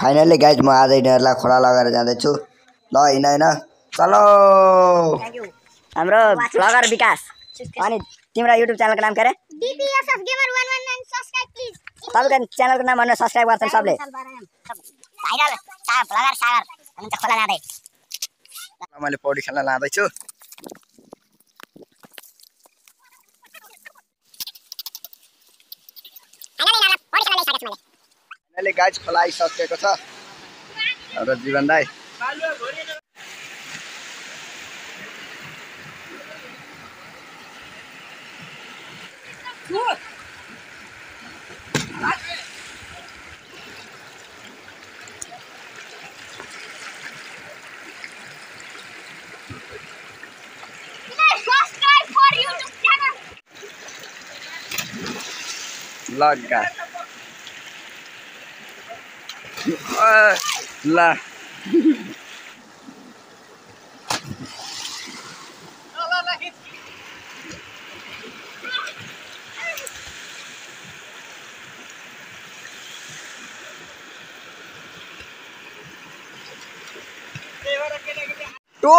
Finally guys म आज यिनीहरूलाई खोला लगेर जाँदैछु। ल हिँड हिँड चलो। हाम्रो ब्लगर विकास अनि तिम्रो युट्युब च्यानलको नाम के अरे? DPSF Gamer 119 subscribe please. तपाईको च्यानलको नाम भनेर सब्स्क्राइब गर्छन् सबले। भाइरल ब्लगर सागर हुन्छ खोला लाँदै। मैले पौडी खेल्न लाँदैछु। फाइनली गाइज खोला आइसकेको छ। हाम्रो जीवन दाइ लगा ला टू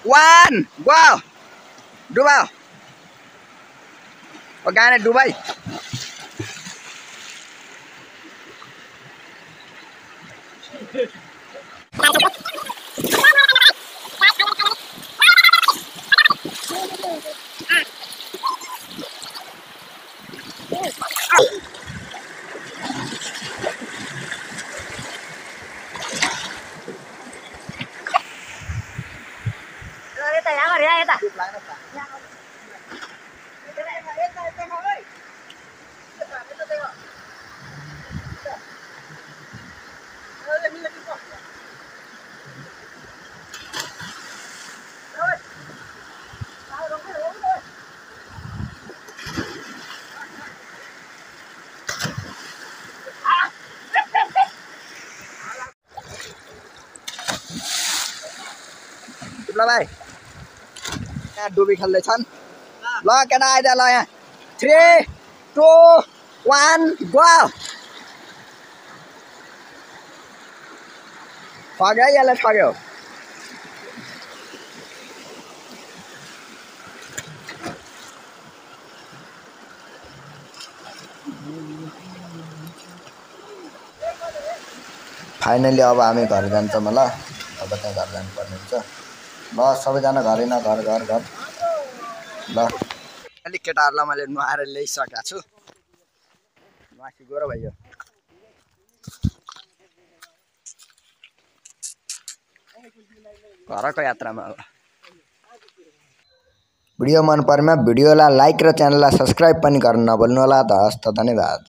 वन गो डुबाओ ओ गाने डुबाई। ल भाइ यहाँ डुबी खेल्दैछन्। ल केटा आइज ल यहाँ 3 2 1 गो। ठग्यो यसले ठग्यो। फाइनली अब हामी घर जान्छौँ ल। अब त्यहाँ घर जानुपर्ने हुन्छ। ल सबैजना घर हिँड घर घर घर ल। अलिक केटाहरूलाई मैले नुहाएर ल्याइसकेको छु। नुहासी गएर भयो घरको यात्रामा। भिडियो मन परेमा भिडियोलाई लाइक र च्यानललाई सब्स्क्राइब पनि गर्न नभुल्नु होला। त हस् त धन्यवाद।